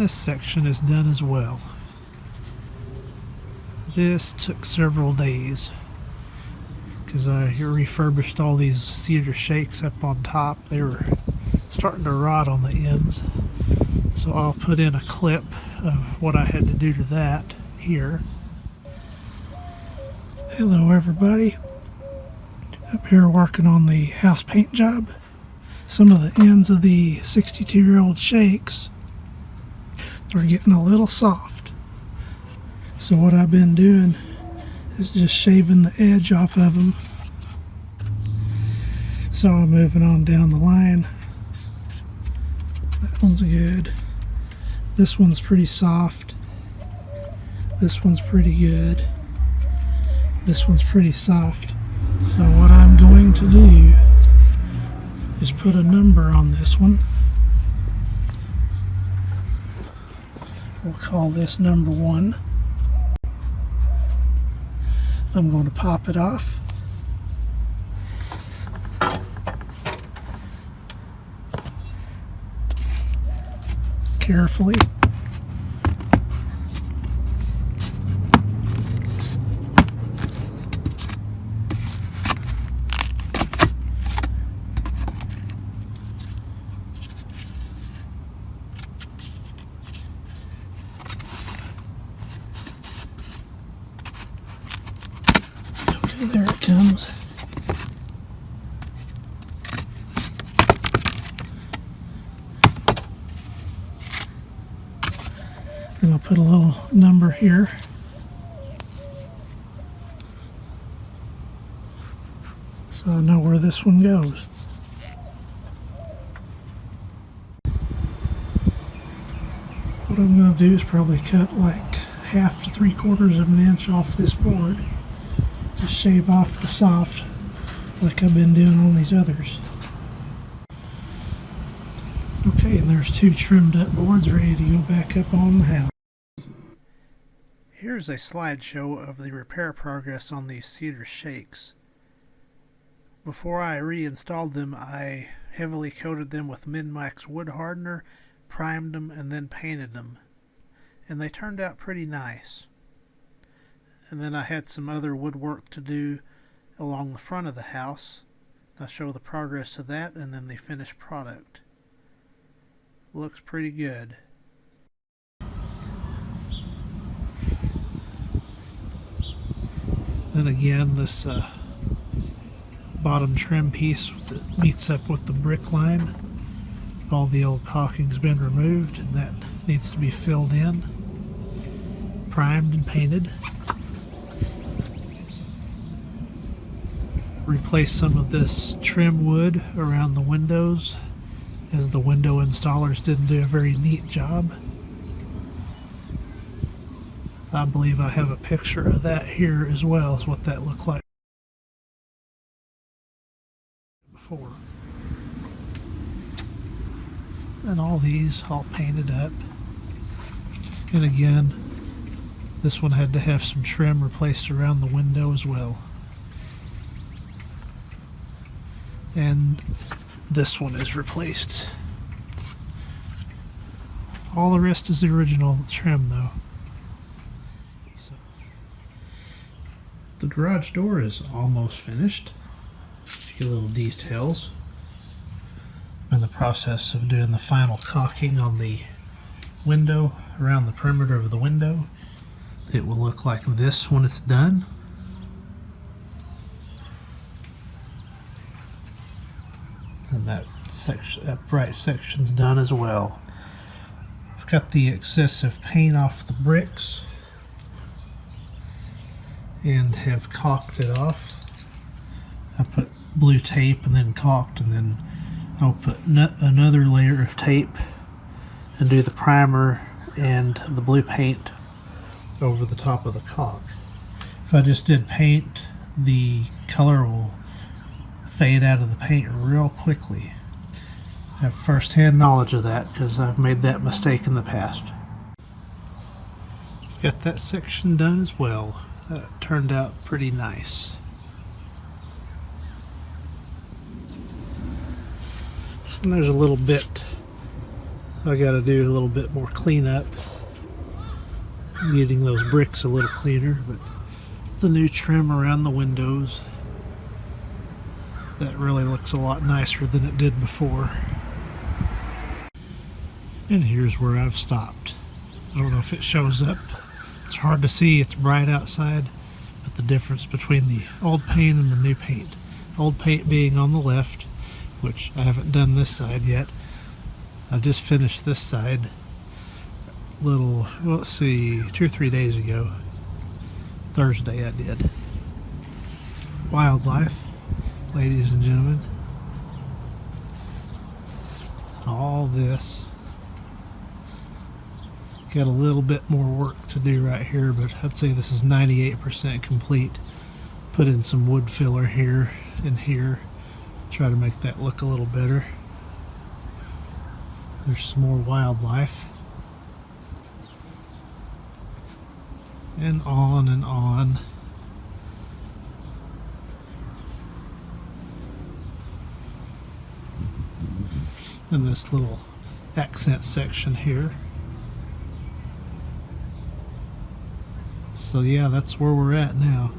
this section is done as well. This took several days because I refurbished all these cedar shakes up on top. They were starting to rot on the ends, so I'll put in a clip of what I had to do to that here. Hello everybody, up here working on the house paint job. Some of the ends of the 62-year-old shakes are getting a little soft, so what I've been doing is just shaving the edge off of them. So I'm moving on down the line. That one's good. This one's pretty soft. This one's pretty good. This one's pretty soft. So what I'm going to do is put a number on this one. We'll call this number 1. I'm going to pop it off. Carefully. There it comes. Then I'll put a little number here. So I know where this one goes. What I'm going to do is probably cut like 1/2 to 3/4 of an inch off this board. Just shave off the soft like I've been doing on these others. Okay, and there's 2 trimmed up boards ready to go back up on the house. Here's a slideshow of the repair progress on these cedar shakes. Before I reinstalled them, I heavily coated them with Min-Max wood hardener, primed them, and then painted them. And they turned out pretty nice. And then I had some other woodwork to do along the front of the house. I'll show the progress of that and then the finished product. Looks pretty good. Then again, this bottom trim piece that meets up with the brick line, all the old caulking's been removed and that needs to be filled in, primed and painted. Replace some of this trim wood around the windows, as the window installers didn't do a very neat job. I believe I have a picture of that here as well, as what that looked like before. And all these all painted up. And again, this one had to have some trim replaced around the window as well. And this one is replaced. All the rest is the original trim though. So, the garage door is almost finished. A few little details. I'm in the process of doing the final caulking on the window, around the perimeter of the window. It will look like this when it's done. And that section, that bright section's done as well. I've got the excessive paint off the bricks and have caulked it off. I put blue tape and then caulked, and then I'll put another layer of tape and do the primer and the blue paint over the top of the caulk. If I just did paint, the color will fade out of the paint real quickly. I have first-hand knowledge of that because I've made that mistake in the past. Got that section done as well. That turned out pretty nice. And there's a little bit I got to do a little bit more cleanup, getting those bricks a little cleaner, but the new trim around the windows, that really looks a lot nicer than it did before. And here's where I've stopped. I don't know if it shows up. It's hard to see, it's bright outside, but the difference between the old paint and the new paint. Old paint being on the left, which I haven't done this side yet. I just finished this side well, let's see, 2 or 3 days ago. Thursday I did. Wildlife, ladies and gentlemen. All this. Got a little bit more work to do right here, but I'd say this is 98% complete. Put in some wood filler here and here. Try to make that look a little better. There's some more wildlife. And on and on. And this little accent section here. So yeah, that's where we're at now.